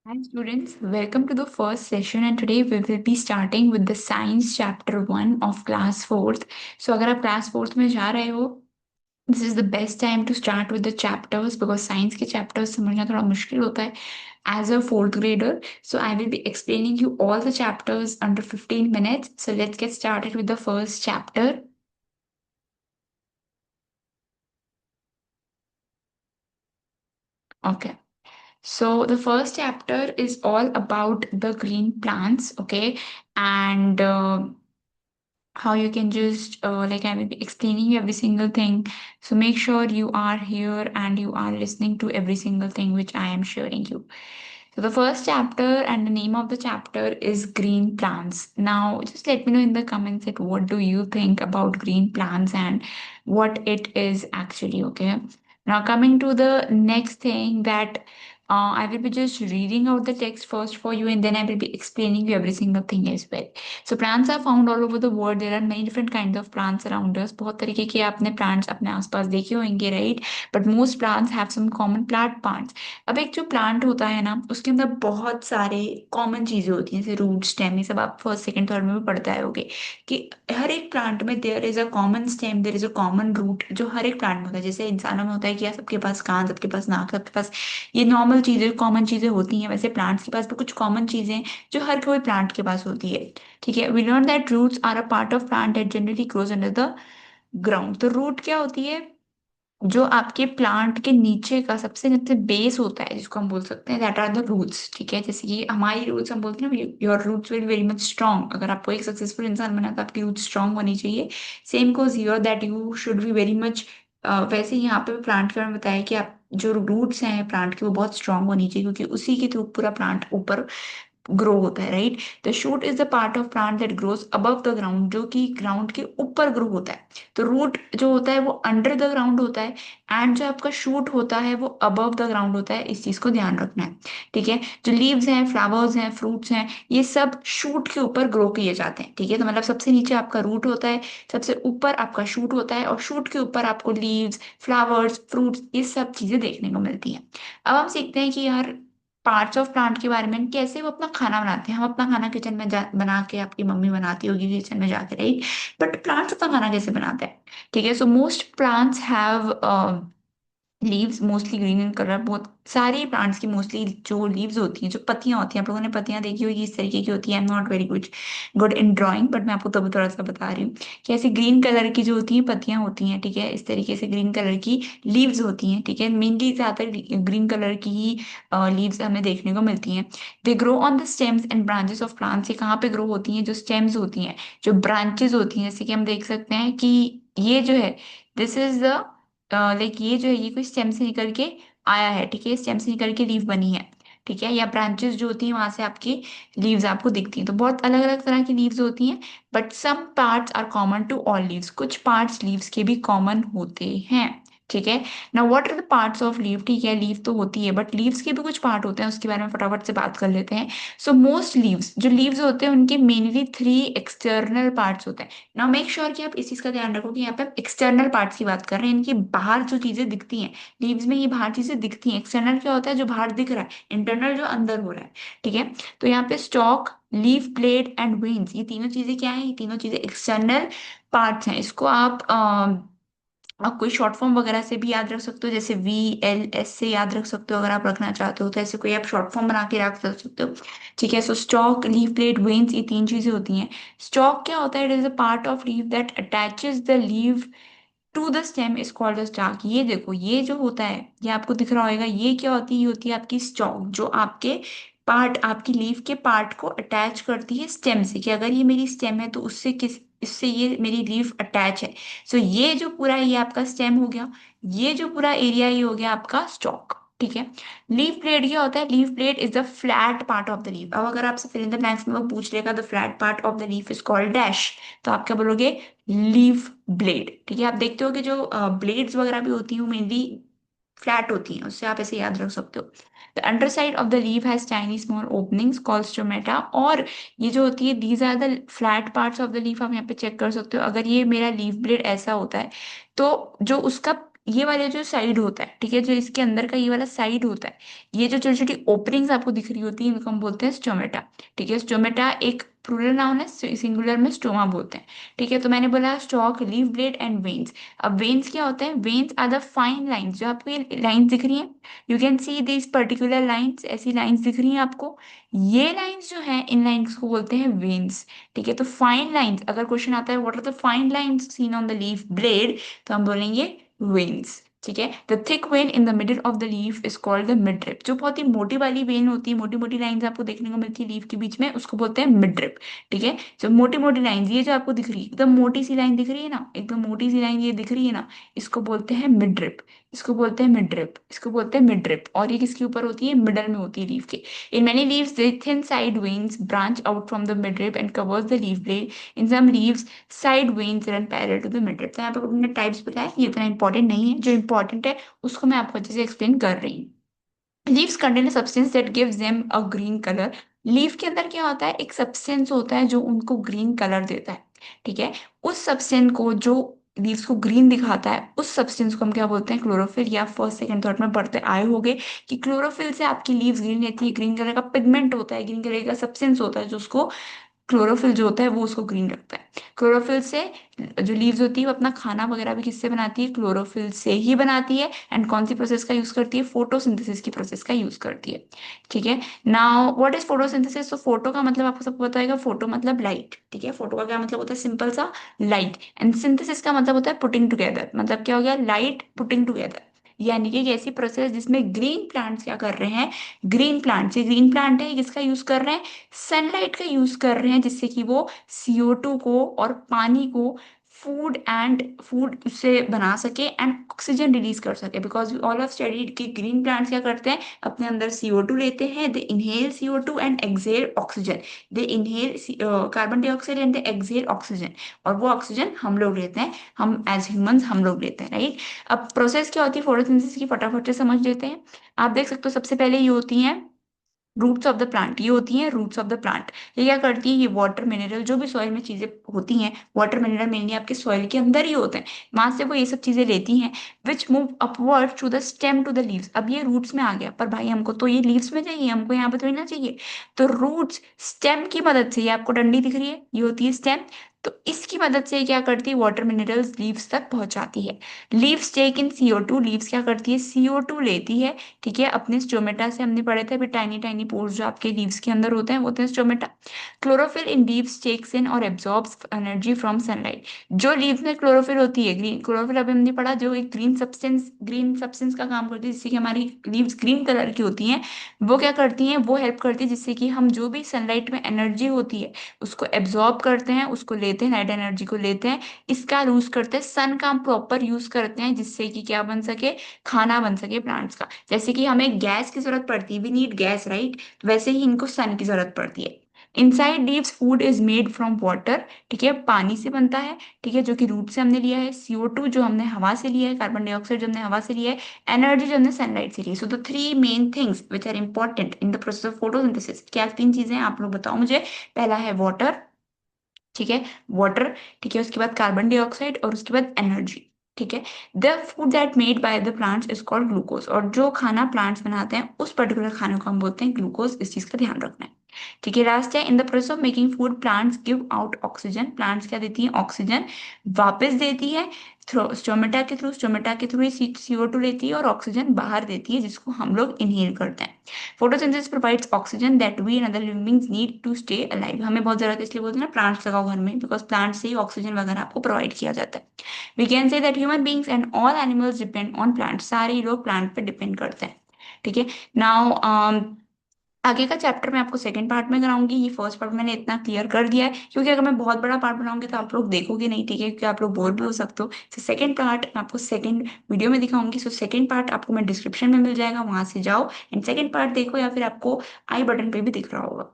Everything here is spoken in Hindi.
Hi students, welcome to the first session and today we will be starting with the science chapter 1 of class 4th. So अगर आप class 4th में जा रहे हो, this is the best time to start with the chapters because science के chapters समझना थोड़ा मुश्किल होता है as a 4th grader. So I will be explaining you all the chapters under 15 minutes. So let's get started with the first chapter. Okay. So the first chapter is all about the green plants, okay? And how you can just like I will be explaining you every single thing. So make sure you are here and you are listening to every single thing which I am sharing you. So the first chapter and the name of the chapter is green plants. Now just let me know in the comments that what do you think about green plants and what it is actually, okay? Now coming to the next thing that I will be just reading out the text first for you and then I will be explaining you every single thing as well. So plants are found all over the world. There are many different kinds of plants around us. बहुत तरीके के आपने plants अपने आसपास देखे होंगे, right? But most plants have some common plant parts. अब एक जो प्लांट होता है ना उसके अंदर बहुत सारे कॉमन चीजें होती हैं जैसे रूट स्टेम, ये सब आप फर्स्ट सेकंड थर्ड में भी पढ़ते होगे कि हर एक प्लांट में there is a common stem, there is a common root जो हर एक प्लांट में होता है। जैसे इंसानों में होता है कि यार सबके पास कान, सबके पास नाक, सबके पास ये नॉर्मल चीजें कॉमन चीजें होती हैं, वैसे प्लांट्स के पास भी कुछ कॉमन चीजें जो हर कोई प्लांट के पास होती है। ठीक है, we learn that roots are a part of plant that generally grows under the ground. तो रूट क्या होती है? जो आपके प्लांट के नीचे का सबसे नीचे बेस होता है जिसको हम बोल सकते हैं दैट आर द रूट्स। ठीक है, जैसे कि हमारी रूट्स हम बोलते हैं ना your roots will very much strong. अगर आपको एक सक्सेसफुल इंसान बना तो आपकी रूट्स स्ट्रॉन्ग होनी चाहिए। Same goes here that you should be very much. वैसे ही यहाँ पे प्लांट के बारे में बताया कि आप जो रूट्स हैं प्लांट की वो बहुत स्ट्रांग होनी चाहिए क्योंकि उसी के थ्रू पूरा प्लांट ऊपर ग्रो होता है, right? The shoot is the part of plant that grows above the ground, जो कि ग्राउंड के ऊपर ग्रो होता है। तो रूट जो होता है वो अंडर द ग्राउंड होता है एंड जो आपका शूट होता है वो अबव द ग्राउंड होता है। इस चीज को ध्यान रखना है। ठीक है, जो लीव्स हैं, फ्लावर्स हैं, फ्रूट्स हैं, ये सब शूट के ऊपर ग्रो किए जाते हैं। ठीक है, तो मतलब सबसे नीचे आपका रूट होता है, सबसे ऊपर आपका शूट होता है और शूट के ऊपर आपको लीव्स, फ्लावर्स, फ्रूट्स, ये सब चीजें देखने को मिलती हैं। अब हम सीखते हैं कि यार पार्ट्स ऑफ प्लांट के बारे में कैसे वो अपना खाना बनाते हैं। हम अपना खाना किचन में बना के, आपकी मम्मी बनाती होगी किचन में जाके, राइट? बट प्लांट्स अपना खाना कैसे बनाते हैं? ठीक है, so most plants have leaves mostly green in colour. बहुत सारे प्लांट्स की मोस्टली जो लीव्स होती हैं, जो पत्तियां होती हैं, आप लोगों ने पत्तियां देखी होगी इस तरीके की होती है। I am not very good good in drawing but मैं आपको तभी थोड़ा सा बता रही हूँ कि ऐसे ग्रीन कलर की जो होती हैं पत्तियां होती हैं। ठीक है, इस तरीके से ग्रीन कलर की लीव्स होती हैं। ठीक है, मेनली ज्यादातर ग्रीन कलर की ही लीव्स हमें देखने को मिलती हैं। They grow on the stems and branches of plants. ये कहाँ पे ग्रो होती हैं? जो स्टेम्स होती हैं, जो ब्रांचेस होती हैं, जैसे कि हम देख सकते हैं कि ये जो है दिस इज द लाइक ये जो है ये कोई स्टेम से निकल के आया है। ठीक है, स्टेम से निकल के लीफ बनी है। ठीक है, या ब्रांचेस जो होती हैं वहां से आपकी लीव्स आपको दिखती हैं। तो बहुत अलग अलग तरह की लीव्स होती हैं but some parts are common to all leaves. कुछ पार्ट्स लीव्स के भी कॉमन होते हैं। ठीक है, ना what are the parts of leaf? ठीक है, लीव तो होती है बट लीव्स के भी कुछ पार्ट होते हैं, उसके बारे में फटाफट से बात कर लेते हैं। सो मोस्ट लीव्स, जो लीव्स होते हैं उनके मेनली 3 एक्सटर्नल पार्ट्स होते हैं। नाउ मेक श्योर कि आप इस चीज का ध्यान रखो कि यहाँ पे आप एक्सटर्नल पार्ट्स की बात कर रहे हैं, इनकी बाहर जो चीजें दिखती हैं। लीव्स में ये बाहर चीजें दिखती हैं। एक्सटर्नल क्या होता है? जो बाहर दिख रहा है। इंटरनल जो अंदर हो रहा है। ठीक है, तो यहाँ पे stock, leaf blade and veins, ये तीनों चीजें क्या है? ये तीनों चीजें एक्सटर्नल पार्ट्स हैं। इसको आप कोई शॉर्ट फॉर्म वगैरह से भी याद रख सकते हो, जैसे VLS से याद रख सकते हो अगर आप रखना चाहते हो, तो ऐसे कोई आप शॉर्ट फॉर्म बना के रख सकते हो। ठीक है, so stalk, leaf plate, veins, ये 3 चीजें होती हैं। स्टॉक क्या होता है? It is a part of leaf that attaches the leaf to the stem, is called the stalk. ये देखो, ये जो होता है ये आपको दिख रहा होगा, ये क्या होती है? ये होती है आपकी स्टॉक, जो आपके पार्ट, आपकी लीफ के पार्ट को अटैच करती है स्टेम से, कि अगर ये मेरी स्टेम है तो उससे किस इससे ये मेरी लीफ अटैच है। सो ये जो पूरा ये आपका स्टेम हो गया, ये जो पूरा एरिया ये हो गया आपका स्टॉक। ठीक है, लीफ प्लेट क्या होता है? Leaf plate is the flat part of the leaf. अब अगर आपसे फिल इन द ब्लैंक्स में वो पूछ लेगा the flat part of the leaf is called dash, तो आप क्या बोलोगे? Leaf blade. ठीक है, आप देखते हो कि जो ब्लेड्स वगैरह भी होती हैं वो मेनली फ्लैट होती हैं, उससे आप ऐसे याद रख सकते हो। The under side of the leaf has tiny small openings called stomata. और ये जो होती है these are the flat parts of the leaf. आप यहाँ पे चेक कर सकते हो, अगर ये मेरा लीफ ब्लेड ऐसा होता है तो जो उसका ये वाले जो साइड होता है, ठीक है, जो इसके अंदर का ये वाला साइड होता है, ये जो छोटी छोटी ओपनिंग्स आपको दिख रही होती है, इनको हम बोलते हैं स्टोमेटा। ठीक है, स्टोमेटा एक प्लूरल नाउन है, सिंगुलर में स्टोमा बोलते हैं। ठीक है, तो मैंने बोला stalk, leaf blade and veins. अब वेन्स क्या होते हैं? Veins are the fine lines, जो आपको ये लाइंस दिख रही हैं, you can see this particular lines, ऐसी लाइंस दिख रही हैं आपको, ये लाइंस जो है, इन लाइंस को बोलते हैं वेन्स। ठीक है, तो फाइन लाइंस, अगर क्वेश्चन आता है what are the fine lines seen on the leaf blade, तो हम बोलेंगे वेन्स। ठीक है, the thick vein in the middle of the leaf is called the midrib. जो बहुत ही मोटी वाली वेन होती है, मोटी मोटी लाइंस आपको देखने को मिलती है लीफ के बीच में, उसको बोलते हैं मिडरिप। ठीक है, जो मोटी मोटी लाइंस, ये जो आपको दिख रही है एकदम मोटी सी लाइन दिख रही है ना, एकदम मोटी सी लाइन ये दिख रही है ना, इसको बोलते हैं मिडरिप। इसको बोलते हैं मिडरिप, इसको बोलते हैं मिडरिप। और ये किसके ऊपर होती है? मिडल में होती है लीफ के। In many leaves the thin side veins branch out from the midrib and covers the leaf blade. In some leaves side veins run parallel to the midrib. तो यहाँ पे हमने टाइप्स बताया, ये इतना इंपॉर्टेंट नहीं है, जो इंपॉर्टेंट है उसको मैं आपको अच्छे से एक्सप्लेन कर रही हूँ। Leaves contain substance that gives them a green colour. Leaf के अंदर क्या होता है? एक सब्सटेंस होता है जो उनको ग्रीन कलर देता है। ठीक है, उस सब्सटेंस को, जो लीव्स को ग्रीन दिखाता है, उस सब्सटेंस को हम क्या बोलते हैं? क्लोरोफिल। या फर्स्ट सेकंड थर्ड में पढ़ते आए होंगे कि क्लोरोफिल से आपकी लीव्स ग्रीन रहती है। ग्रीन कलर का पिगमेंट होता है, ग्रीन कलर का सब्सटेंस होता है, जो उसको क्लोरोफिल जो होता है वो उसको ग्रीन रखता है। क्लोरोफिल से जो लीव्स होती है वो अपना खाना वगैरह भी किससे बनाती है? क्लोरोफिल से ही बनाती है। एंड कौन सी प्रोसेस का यूज करती है? फोटोसिंथेसिस की प्रोसेस का यूज करती है। ठीक है, नाउ व्हाट इज फोटोसिंथेसिस? तो फोटो का मतलब आपको सबको बताएगा, फोटो मतलब लाइट। ठीक है, फोटो का क्या मतलब होता है? सिंपल सा, लाइट। एंड सिंथेसिस का मतलब होता है पुटिंग टुगेदर। मतलब क्या हो गया? Light putting together. यानी कि एक ऐसी प्रोसेस जिसमें ग्रीन प्लांट्स क्या कर रहे हैं? ग्रीन प्लांट्स, ये ग्रीन प्लांट है, किसका यूज कर रहे हैं? सनलाइट का यूज कर रहे हैं, जिससे कि वो CO2 को और पानी को फूड से बना सके एंड ऑक्सीजन रिलीज कर सके। Because we all of studied कि ग्रीन प्लांट्स क्या करते हैं? अपने अंदर CO2 लेते हैं, they inhale CO2 and exhale oxygen. They inhale carbon dioxide and they exhale oxygen. और वो ऑक्सीजन हम लोग लेते हैं, हम एज ह्यूमंस हम लोग लेते हैं, राइट। अब प्रोसेस क्या होती है फोटोसिंथेसिस की, फटाफट से समझ लेते हैं। आप देख सकते हो सबसे पहले ये होती है रूट्स ऑफ द प्लांट। ये होती हैं रूट्स ऑफ द प्लांट। ये क्या करती है? ये वाटर मिनरल, जो भी सॉइल में चीजें होती हैं, वाटर मिनरल मेनली आपके सॉइल के अंदर ही होते हैं, वहां से वो ये सब चीजें लेती हैं, which move upward through the stem to the leaves. अब ये रूट्स में आ गया, पर भाई हमको तो ये लीव्स में चाहिए, हमको यहाँ पे थोड़ी ना चाहिए। तो रूट्स स्टेम की मदद से, ये आपको डंडी दिख रही है, ये होती है स्टेम। तो इसकी मदद से क्या करती है? वाटर मिनरल्स लीव्स तक पहुंचाती है। लीव्स टेक इन CO2। लीव्स क्या करती है? CO2 लेती है। ठीक है, अपने स्टोमेटा से, हमने पढ़े थे अभी, टाइनी टाइनी पोर्स जो आपके लीव्स के अंदर होते हैं वो होते हैं stomata. Chlorophyll in leaves takes in और एब्जॉर्ब्स एनर्जी फ्रॉम सनलाइट। जो लीव्स में क्लोरोफिल होती है, ग्रीन क्लोरोफिल अभी हमने पढ़ा, जो एक ग्रीन सब्सटेंस का काम करती है, जिससे कि हमारी लीव्स ग्रीन कलर की होती हैं। वो क्या करती हैं? वो हेल्प करती है जिससे कि हम जो भी सनलाइट में एनर्जी होती है उसको एब्जॉर्ब करते हैं, उसको लेते हैं, लाइट एनर्जी को लेते हैं, इसका यूज करते हैं, सन का हम प्रॉपर यूज करते हैं, जिससे कि क्या बन सके? खाना बन सके प्लांट्स का। जैसे कि हमें गैस की जरूरत पड़ती है, वी नीड गैस, राइट, वैसे ही इनको सन की जरूरत पड़ती है। Inside leaves food is made from water. ठीक है, पानी से बनता है। ठीक है, जो कि रूट से हमने लिया है, CO2 जो हमने हवा से लिया है, कार्बन डाइऑक्साइड जो हमने हवा से लिया है, एनर्जी जो हमने सनलाइट से ली है। So the three main things which are important in the process of photosynthesis, क्या तीन चीजें हैं आप लोग बताओ मुझे। पहला है वाटर। ठीक है, वाटर। ठीक है, उसके बाद कार्बन डाइऑक्साइड और उसके बाद एनर्जी। ठीक है, the food that made by the plants is called glucose. और जो खाना प्लांट्स बनाते हैं उस पर्टिकुलर खाने को हम बोलते हैं ग्लूकोज। इस चीज का ध्यान रखना है। ठीक है, लास्ट है, इन the process of making food plants give out oxygen. Plants क्या देती हैं? ऑक्सीजन वापस देती है स्टोमेटा के थ्रू। स्टोमेटा के थ्रू CO2 लेती है और ऑक्सीजन बाहर देती है, जिसको हम लोग इनहेल करते हैं। Photosynthesis provides oxygen that we and other living beings need to stay alive. हमें बहुत जरूरत है, इसलिए बोलते हैं ना प्लांट्स लगाओ घर में, बिकॉज प्लांट से ही ऑक्सीजन वगैरह आपको प्रोवाइड किया जाता है। We can say that human beings and all animals depend on plant. सारे ही लोग प्लांट पे डिपेंड करते हैं। ठीक है, नाउ आगे का चैप्टर मैं आपको सेकंड पार्ट में कराऊंगी। ये फर्स्ट पार्ट मैंने इतना क्लियर कर दिया है, क्योंकि अगर मैं बहुत बड़ा पार्ट बनाऊंगी तो आप लोग देखोगे नहीं। ठीक है, क्योंकि आप लोग बोर भी हो सकते हो। तो सेकंड पार्ट मैं आपको सेकंड वीडियो में दिखाऊंगी। सो सेकंड पार्ट आपको मैं डिस्क्रिप्शन में मिल जाएगा, वहां से जाओ एंड सेकंड पार्ट देखो, या फिर आपको आई बटन पे भी दिख रहा होगा।